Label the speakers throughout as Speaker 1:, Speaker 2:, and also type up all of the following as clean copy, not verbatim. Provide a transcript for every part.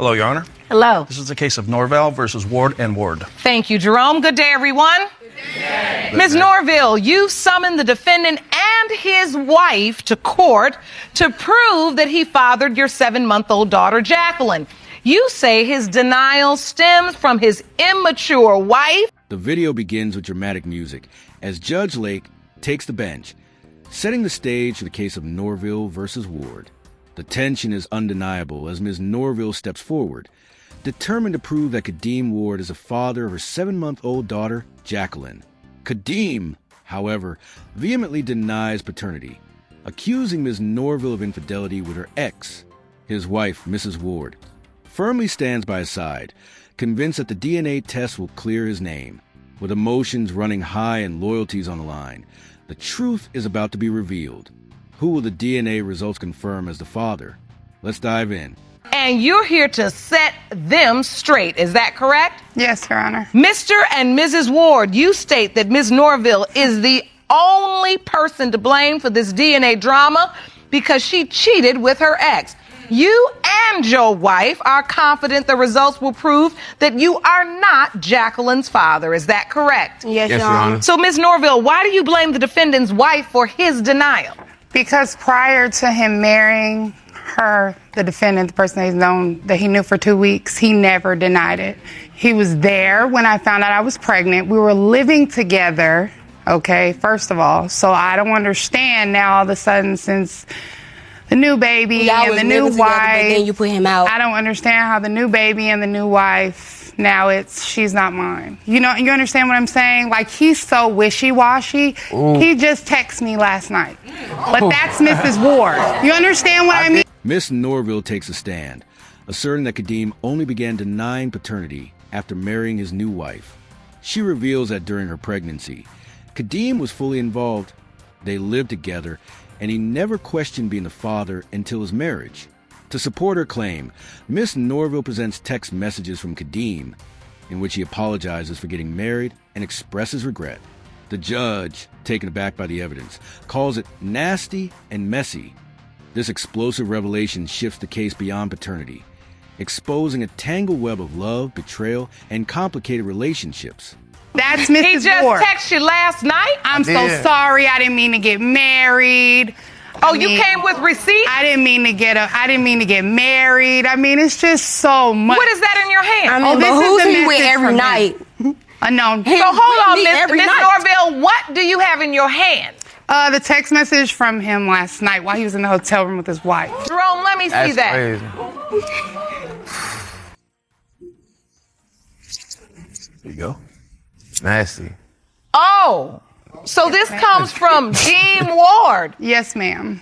Speaker 1: Hello, Your Honor.
Speaker 2: Hello.
Speaker 1: This is the case of Norvell versus Ward and Ward.
Speaker 2: Thank you, Jerome. Good day, everyone. Ms. Norville, you summoned the defendant and his wife to court to prove that he fathered your 7-month-old daughter, Jacqueline. You say his denial stems from his immature wife.
Speaker 3: The video begins with dramatic music as Judge Lake takes the bench, setting the stage for the case of Norville versus Ward. The tension is undeniable as Ms. Norville steps forward, determined to prove that Kadeem Ward is the father of her 7-month-old daughter, Jacqueline. Kadeem, however, vehemently denies paternity, accusing Ms. Norville of infidelity with her ex. His wife, Mrs. Ward, firmly stands by his side, convinced that the DNA test will clear his name. With emotions running high and loyalties on the line, the truth is about to be revealed. Who will the DNA results confirm as the father? Let's dive in.
Speaker 2: And you're here to set them straight. Is that correct?
Speaker 4: Yes, Your Honor.
Speaker 2: Mr. and Mrs. Ward, you state that Ms. Norville is the only person to blame for this DNA drama because she cheated with her ex. You and your wife are confident the results will prove that you are not Jacqueline's father. Is that correct?
Speaker 4: Yes, Your Honor.
Speaker 2: So, Ms. Norville, why do you blame the defendant's wife for his denial?
Speaker 4: Because prior to him marrying her, the defendant, the person that he knew for 2 weeks, he never denied it. He was there when I found out I was pregnant. We were living together, okay, first of all. So I don't understand now all of a sudden since the new baby and the new wife.
Speaker 5: But then you put him out.
Speaker 4: I don't understand how the new baby and the new wife, now she's not mine. You know, you understand what I'm saying? Like, he's so wishy-washy. Ooh. He just texted me last night. But that's Mrs. Ward. You understand what I mean?
Speaker 3: Miss Norville takes a stand, asserting that Kadeem only began denying paternity after marrying his new wife. She reveals that during her pregnancy, Kadeem was fully involved. They lived together, and he never questioned being the father until his marriage. To support her claim, Miss Norville presents text messages from Kadeem in which he apologizes for getting married and expresses regret. The judge, taken aback by the evidence, calls it nasty and messy. This explosive revelation shifts the case beyond paternity, exposing a tangled web of love, betrayal, and complicated relationships.
Speaker 4: That's Mrs.
Speaker 2: He just
Speaker 4: Ward.
Speaker 2: texted you last night?
Speaker 4: I'm so sorry. I didn't mean to get married.
Speaker 2: Oh, you came with receipts?
Speaker 4: I didn't mean to get married. I mean, it's just so much.
Speaker 2: What is that in your hand?
Speaker 5: I mean, but who's he with every night?
Speaker 4: Unknown.
Speaker 2: So hold on, Miss Norville, what do you have in your hand?
Speaker 4: The text message from him last night while he was in the hotel room with his wife.
Speaker 2: Jerome, let me see that.
Speaker 6: Crazy.
Speaker 1: Here you go.
Speaker 6: Nasty.
Speaker 2: Oh, so this comes from Dean Ward.
Speaker 4: Yes, ma'am.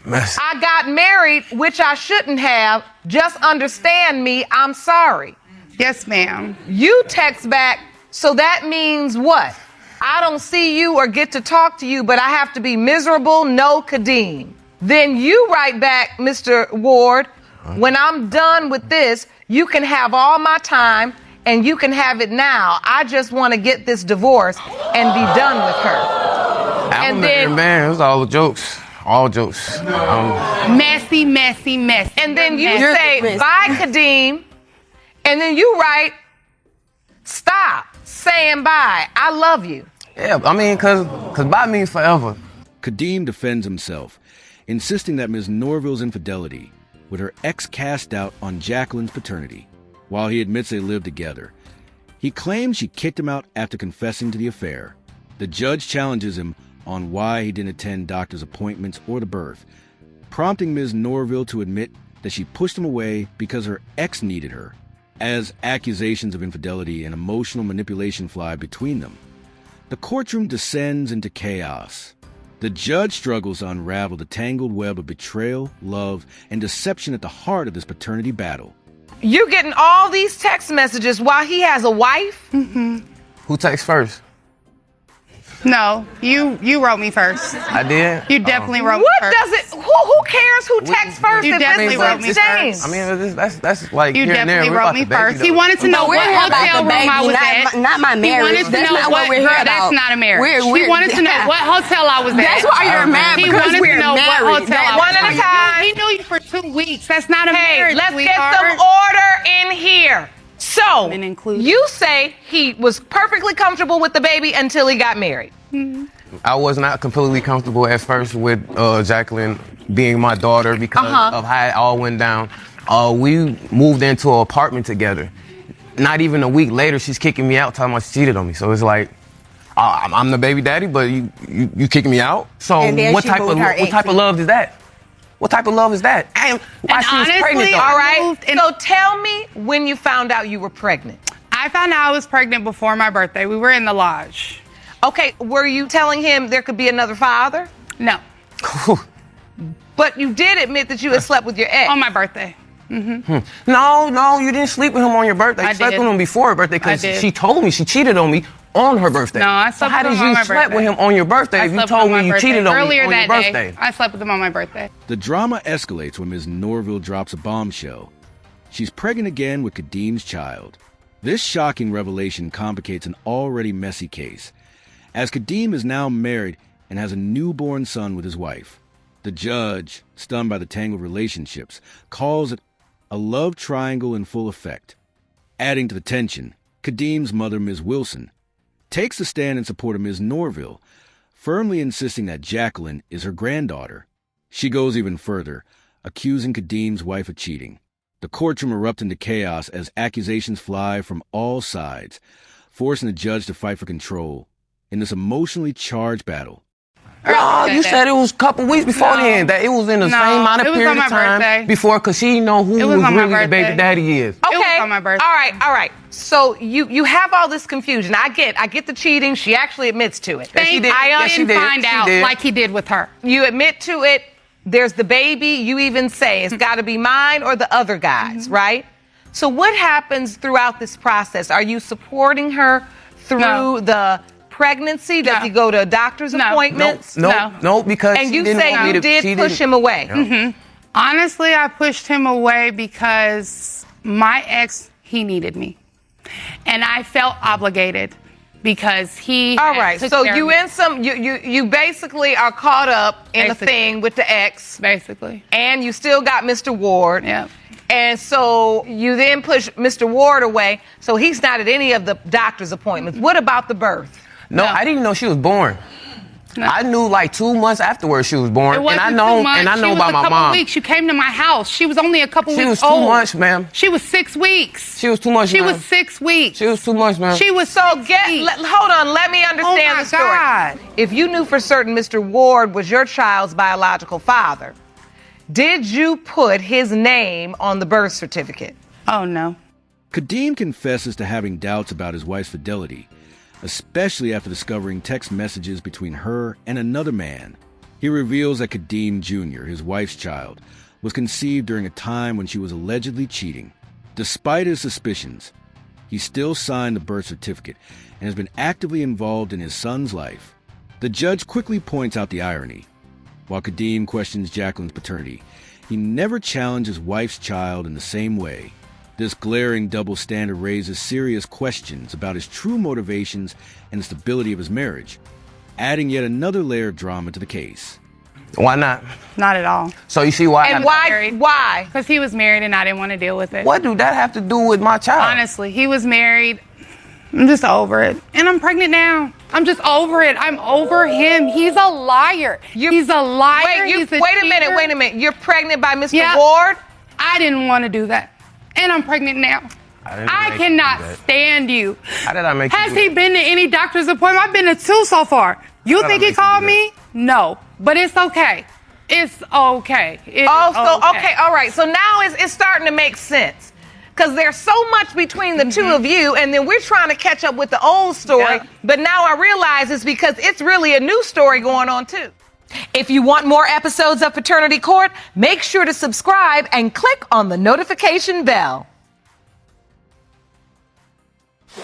Speaker 6: Messy.
Speaker 2: I got married, which I shouldn't have. Just understand me, I'm sorry.
Speaker 4: Yes, ma'am.
Speaker 2: You text back, so that means what? I don't see you or get to talk to you, but I have to be miserable, no Kadeem. Then you write back, Mr. Ward, when I'm done with this, you can have all my time and you can have it now. I just want to get this divorce and be done with her.
Speaker 6: And then, man, it was all jokes. All jokes.
Speaker 4: Messy, messy, messy.
Speaker 2: And then you say, bye, Kadeem. And then you write, stop saying bye. I love you.
Speaker 6: Yeah, I mean, cause bye means forever.
Speaker 3: Kadeem defends himself, insisting that Ms. Norville's infidelity with her ex cast doubt on Jacqueline's paternity. While he admits they lived together, he claims she kicked him out after confessing to the affair. The judge challenges him on why he didn't attend doctor's appointments or the birth, prompting Ms. Norville to admit that she pushed him away because her ex needed her. As accusations of infidelity and emotional manipulation fly between them, the courtroom descends into chaos. The judge struggles to unravel the tangled web of betrayal, love, and deception at the heart of this paternity battle.
Speaker 2: You're getting all these text messages while he has a wife?
Speaker 4: Mm-hmm.
Speaker 6: Who texts first?
Speaker 4: No, you wrote me first.
Speaker 6: I did?
Speaker 4: You definitely wrote me
Speaker 2: What
Speaker 4: first.
Speaker 2: does it, who cares who texts first
Speaker 4: You
Speaker 2: if
Speaker 4: definitely
Speaker 2: this is
Speaker 4: wrote me
Speaker 2: exchange?
Speaker 4: first.
Speaker 6: I mean, that's like
Speaker 4: You
Speaker 6: here and there.
Speaker 4: definitely
Speaker 6: We're
Speaker 4: wrote
Speaker 6: about
Speaker 4: me
Speaker 6: to baby
Speaker 4: first.
Speaker 6: though.
Speaker 4: He wanted to know
Speaker 5: But we're
Speaker 4: what
Speaker 5: here about
Speaker 4: hotel
Speaker 5: the
Speaker 4: room I
Speaker 5: baby,
Speaker 4: was at.
Speaker 5: not my marriage.
Speaker 4: He wanted to
Speaker 5: That's
Speaker 4: know
Speaker 5: not what we're here
Speaker 4: That's
Speaker 5: about.
Speaker 4: not a marriage.
Speaker 5: We're
Speaker 4: He wanted to know what hotel I was at.
Speaker 5: That's why you're mad,
Speaker 4: He
Speaker 5: because
Speaker 4: wanted
Speaker 5: we're
Speaker 4: to know
Speaker 5: married.
Speaker 4: what hotel I was
Speaker 2: One at a
Speaker 4: at.
Speaker 2: time.
Speaker 4: He knew you for 2 weeks. That's not a
Speaker 2: Hey,
Speaker 4: marriage,
Speaker 2: let's
Speaker 4: sweetheart.
Speaker 2: get some order No,
Speaker 4: and included.
Speaker 2: you say he was perfectly comfortable with the baby until he got married.
Speaker 6: I was not completely comfortable at first with Jacqueline being my daughter because of how it all went down. We moved into an apartment together. Not even a week later, she's kicking me out, telling me she cheated on me. So it's like, I'm the baby daddy, but you kicking me out? So
Speaker 5: And then
Speaker 6: what
Speaker 5: she
Speaker 6: type of
Speaker 5: moved her
Speaker 6: what type of
Speaker 5: ex.
Speaker 6: love is that? What type of love is that? And why she was
Speaker 4: honestly,
Speaker 6: pregnant though?
Speaker 2: All right.
Speaker 4: moved in-
Speaker 2: So tell me when you found out you were pregnant.
Speaker 4: I found out I was pregnant before my birthday. We were in the lodge.
Speaker 2: Okay, were you telling him there could be another father?
Speaker 4: No,
Speaker 2: But you did admit that you had slept with your ex.
Speaker 4: on my birthday.
Speaker 6: No, you didn't sleep with him on your birthday.
Speaker 4: I
Speaker 6: You slept
Speaker 4: did.
Speaker 6: with him before her birthday because
Speaker 4: I did.
Speaker 6: she told me she cheated on me on her birthday.
Speaker 4: No, I
Speaker 6: So
Speaker 4: slept
Speaker 6: how
Speaker 4: with
Speaker 6: did
Speaker 4: him on
Speaker 6: you
Speaker 4: my
Speaker 6: slept with
Speaker 4: birthday.
Speaker 6: him on your birthday
Speaker 4: I
Speaker 6: if you
Speaker 4: slept
Speaker 6: told
Speaker 4: with him
Speaker 6: me
Speaker 4: on
Speaker 6: you
Speaker 4: my
Speaker 6: cheated
Speaker 4: birthday.
Speaker 6: on me
Speaker 4: Earlier
Speaker 6: on your
Speaker 4: that
Speaker 6: birthday?
Speaker 4: day, I slept with him on my birthday.
Speaker 3: The drama escalates when Ms. Norville drops a bombshell. She's pregnant again with Kadim's child. This shocking revelation complicates an already messy case, as Kadim is now married and has a newborn son with his wife. The judge, stunned by the tangled relationships, calls it a love triangle in full effect. Adding to the tension, Kadim's mother, Ms. Wilson, takes a stand in support of Ms. Norville, firmly insisting that Jacqueline is her granddaughter. She goes even further, accusing Kadim's wife of cheating. The courtroom erupts into chaos as accusations fly from all sides, forcing the judge to fight for control in this emotionally charged battle.
Speaker 6: No, you said it was a couple weeks before
Speaker 4: No.
Speaker 6: then. That it was in the
Speaker 4: No,
Speaker 6: same amount of
Speaker 4: it was
Speaker 6: period
Speaker 4: on my
Speaker 6: of time
Speaker 4: birthday.
Speaker 6: before, because she didn't know who
Speaker 4: It was
Speaker 6: was
Speaker 4: on my
Speaker 6: really the baby
Speaker 4: birthday.
Speaker 6: daddy is.
Speaker 2: Okay.
Speaker 4: It was on my birthday.
Speaker 2: All right. So you have all this confusion. I get the cheating. She actually admits to it.
Speaker 6: Yes, she did.
Speaker 2: I
Speaker 6: Yes, she
Speaker 4: didn't
Speaker 6: did.
Speaker 4: find
Speaker 6: She
Speaker 4: out
Speaker 6: did.
Speaker 4: like he did with her.
Speaker 2: You admit to it. There's the baby. You even say it's got to be mine or the other guy's, right? So what happens throughout this process? Are you supporting her through
Speaker 4: No.
Speaker 2: the pregnancy? Does
Speaker 4: No.
Speaker 2: he go to doctor's
Speaker 4: No.
Speaker 2: appointments?
Speaker 6: No, because
Speaker 2: And
Speaker 6: she
Speaker 2: you
Speaker 6: didn't
Speaker 2: say
Speaker 6: want me
Speaker 2: you
Speaker 6: to,
Speaker 2: did
Speaker 6: she
Speaker 2: push
Speaker 6: didn't-
Speaker 2: him away.
Speaker 6: Yeah.
Speaker 4: Honestly, I pushed him away because my ex, he needed me. And I felt obligated because he
Speaker 2: All
Speaker 4: had
Speaker 2: right.
Speaker 4: took
Speaker 2: So
Speaker 4: care of
Speaker 2: you
Speaker 4: me,
Speaker 2: in some you basically are caught up in a
Speaker 4: Basically.
Speaker 2: thing with the ex,
Speaker 4: basically.
Speaker 2: and you still got Mr. Ward.
Speaker 4: Yeah.
Speaker 2: And so you then push Mr. Ward away, so he's not at any of the doctor's appointments. What about the birth?
Speaker 6: No,
Speaker 4: No.
Speaker 6: I didn't know she was born.
Speaker 4: No.
Speaker 6: I knew like 2 months afterwards she was born,
Speaker 4: It wasn't
Speaker 6: and I know,
Speaker 4: 2 months.
Speaker 6: and I know
Speaker 4: she was
Speaker 6: about
Speaker 4: a
Speaker 6: my
Speaker 4: couple
Speaker 6: mom.
Speaker 4: weeks. You came to my house. She was only a couple
Speaker 6: She
Speaker 4: weeks
Speaker 6: was 2
Speaker 4: old.
Speaker 6: months, ma'am.
Speaker 4: She was 6 weeks.
Speaker 6: She was 2 months.
Speaker 4: She
Speaker 6: ma'am.
Speaker 4: was 6 weeks.
Speaker 6: She was 2 months, man.
Speaker 4: She was
Speaker 2: So hold on, let me understand
Speaker 4: Oh, my
Speaker 2: the story.
Speaker 4: God.
Speaker 2: If you knew for certain Mr. Ward was your child's biological father, did you put his name on the birth certificate?
Speaker 4: Oh, no.
Speaker 3: Kadim confesses to having doubts about his wife's fidelity, especially after discovering text messages between her and another man. He reveals that Kadim Jr., his wife's child, was conceived during a time when she was allegedly cheating. Despite his suspicions, he still signed the birth certificate and has been actively involved in his son's life. The judge quickly points out the irony. While Kadim questions Jacqueline's paternity, he never challenged his wife's child in the same way. This glaring double standard raises serious questions about his true motivations and the stability of his marriage, adding yet another layer of drama to the case.
Speaker 6: Why not?
Speaker 4: Not at all.
Speaker 6: So you see why?
Speaker 2: And
Speaker 4: married.
Speaker 2: why?
Speaker 4: Because he was married and I didn't want to deal with it.
Speaker 6: What do that have to do with my child?
Speaker 4: Honestly, he was married. I'm just over it. And I'm pregnant now. I'm just over it. I'm over him. He's a liar. He's a liar.
Speaker 2: Wait,
Speaker 4: He's a
Speaker 2: wait a minute,
Speaker 4: cheater.
Speaker 2: wait a minute. You're pregnant by Mr.
Speaker 4: Yeah.
Speaker 2: Ward?
Speaker 4: I didn't want to do that. And I'm pregnant now.
Speaker 6: didn't
Speaker 4: I
Speaker 6: make you do
Speaker 4: cannot
Speaker 6: that.
Speaker 4: stand you.
Speaker 6: How did I make
Speaker 4: Has
Speaker 6: you do
Speaker 4: he
Speaker 6: that?
Speaker 4: been to any doctor's appointment? I've been to 2 so far. You
Speaker 6: How did I
Speaker 4: think he
Speaker 6: make you
Speaker 4: called
Speaker 6: do
Speaker 4: me? No. But it's okay. It's okay. It
Speaker 2: Oh,
Speaker 4: is
Speaker 2: so okay, all right. So now it's starting to make sense. Because there's so much between the two of you, and then we're trying to catch up with the old story.
Speaker 4: Yeah.
Speaker 2: But now I realize it's because it's really a new story going on, too. If you want more episodes of Paternity Court, make sure to subscribe and click on the notification bell.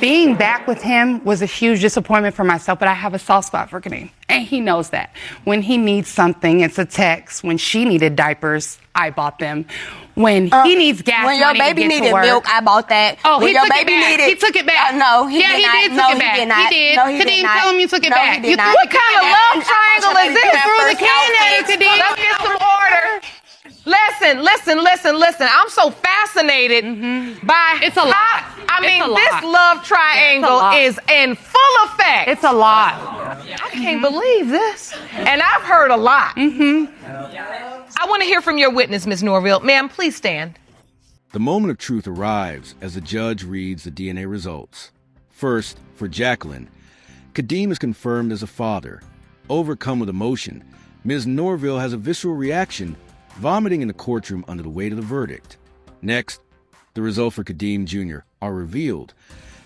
Speaker 4: Being back with him was a huge disappointment for myself, but I have a soft spot for Kadeem. And he knows that. When he needs something, it's a text. When she needed diapers, I bought them. When he needs gas
Speaker 5: When your
Speaker 4: money to
Speaker 5: baby
Speaker 4: get to
Speaker 5: needed
Speaker 4: work,
Speaker 5: milk, I bought that.
Speaker 4: Oh,
Speaker 5: when
Speaker 4: he
Speaker 5: your
Speaker 4: took
Speaker 5: baby
Speaker 4: it back.
Speaker 5: needed,
Speaker 4: He took it back.
Speaker 5: No, he
Speaker 4: yeah,
Speaker 5: did
Speaker 4: he
Speaker 5: not.
Speaker 4: did
Speaker 5: No,
Speaker 4: take it
Speaker 5: he
Speaker 4: back.
Speaker 5: did not.
Speaker 4: He did.
Speaker 5: No, he did
Speaker 4: Kadeem,
Speaker 5: not.
Speaker 4: tell him you took it
Speaker 5: No,
Speaker 4: back.
Speaker 5: he did
Speaker 4: You
Speaker 5: not.
Speaker 4: threw
Speaker 2: What
Speaker 4: the
Speaker 2: kind of
Speaker 4: can
Speaker 2: love
Speaker 4: at it.
Speaker 2: triangle is this?
Speaker 4: You threw the can at it, Kadeem.
Speaker 2: Let's get some order. Listen. I'm so fascinated by
Speaker 7: It's a lot.
Speaker 2: I
Speaker 7: It's
Speaker 2: mean,
Speaker 7: a
Speaker 2: this
Speaker 7: lot.
Speaker 2: love triangle
Speaker 7: lot.
Speaker 2: is in full effect.
Speaker 7: It's a lot.
Speaker 2: I can't believe this. And I've heard a lot. I want to hear from your witness, Ms. Norville. Ma'am, please stand.
Speaker 3: The moment of truth arrives as the judge reads the DNA results. First, for Jacqueline, Kadeem is confirmed as a father. Overcome with emotion, Ms. Norville has a visceral reaction, vomiting in the courtroom under the weight of the verdict. Next, the results for Kadeem Jr. are revealed.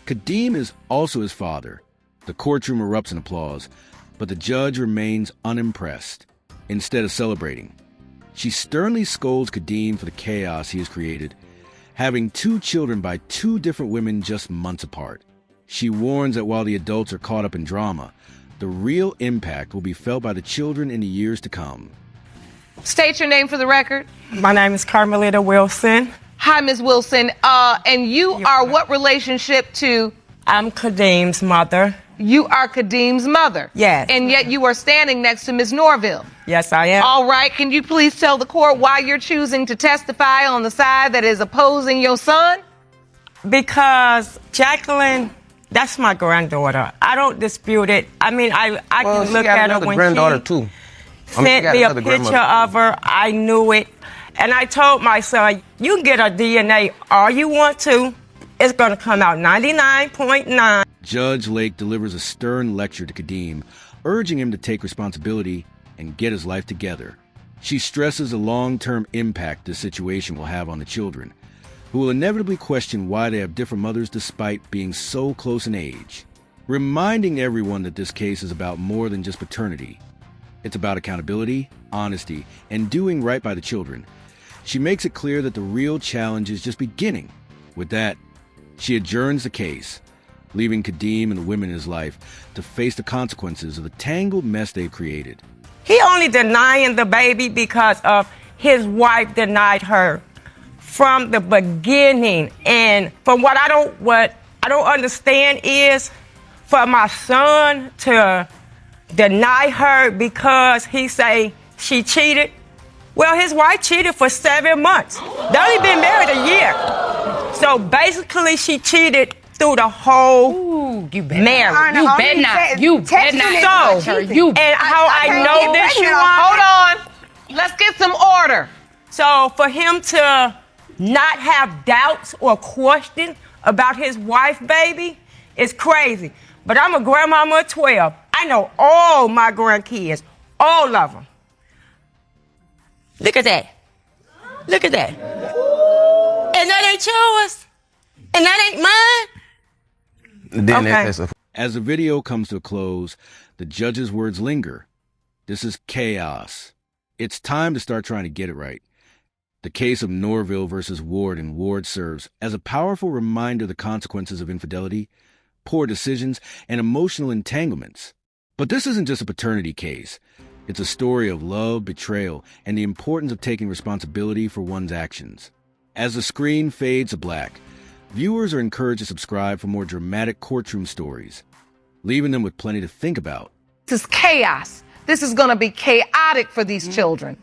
Speaker 3: Kadeem is also his father. The courtroom erupts in applause, but the judge remains unimpressed. Instead of celebrating, she sternly scolds Kadeem for the chaos he has created, having 2 children by 2 different women just months apart. She warns that while the adults are caught up in drama, the real impact will be felt by the children in the years to come.
Speaker 2: State your name for the record.
Speaker 8: My name is Carmelita Wilson.
Speaker 2: Hi, Ms. Wilson. And you are what relationship to?
Speaker 8: I'm Kadeem's mother.
Speaker 2: You are Kadeem's mother.
Speaker 8: Yes.
Speaker 2: And yet you are standing next to Ms. Norville.
Speaker 8: Yes, I am.
Speaker 2: All right. Can you please tell the court why you're choosing to testify on the side that is opposing your son?
Speaker 8: Because Jacqueline, that's my granddaughter. I don't dispute it. I mean, I
Speaker 6: Well,
Speaker 8: can
Speaker 6: she
Speaker 8: look
Speaker 6: got
Speaker 8: at her
Speaker 6: another
Speaker 8: when
Speaker 6: granddaughter
Speaker 8: she
Speaker 6: too.
Speaker 8: sent me a picture of her. I knew it. And I told my son, you can get a DNA all you want to. It's going to come out 99.9.
Speaker 3: Judge Lake delivers a stern lecture to Kadeem, urging him to take responsibility and get his life together. She stresses the long-term impact this situation will have on the children, who will inevitably question why they have different mothers despite being so close in age, reminding everyone that this case is about more than just paternity. It's about accountability, honesty, and doing right by the children. She makes it clear that the real challenge is just beginning. With that, she adjourns the case, leaving Kadeem and the women in his life to face the consequences of the tangled mess they've created.
Speaker 8: He only denying the baby because of his wife denied her from the beginning. And from what I don't understand is for my son to deny her because he say she cheated. Well, his wife cheated for 7 months. They only been married a year. So basically she cheated through the whole marriage.
Speaker 5: You bet not. You bet not.
Speaker 8: So, and how I know this, you
Speaker 2: Hold on. Let's get some order.
Speaker 8: So for him to not have doubts or questions about his wife, baby, is crazy. But I'm a grandmama of 12. I know all my grandkids, all of them. Look at that. Look at that. And that ain't yours. And that ain't mine.
Speaker 6: Then
Speaker 8: Okay.
Speaker 6: that's a
Speaker 3: As the video comes to a close, the judge's words linger. This is chaos. It's time to start trying to get it right. The case of Norville versus Ward and Ward serves as a powerful reminder of the consequences of infidelity, poor decisions, and emotional entanglements. But this isn't just a paternity case. It's a story of love, betrayal, and the importance of taking responsibility for one's actions. As the screen fades to black, viewers are encouraged to subscribe for more dramatic courtroom stories, leaving them with plenty to think about.
Speaker 2: This is chaos. This is going to be chaotic for these children.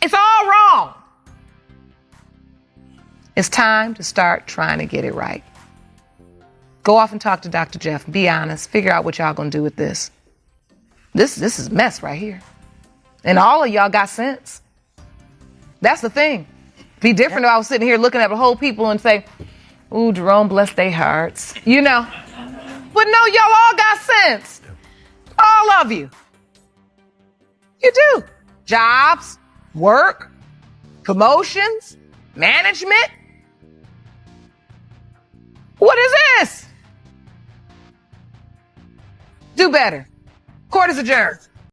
Speaker 2: It's all wrong. It's time to start trying to get it right. Go off and talk to Dr. Jeff. Be honest. Figure out what y'all going to do with this. This is a mess right here. And all of y'all got sense. That's the thing. Be different if I was sitting here looking at the whole people and say, ooh, Jerome, bless their hearts. You know. But no, y'all all got sense. All of you. You do. Jobs, work, promotions, management. What is this? Do better. Court is adjourned.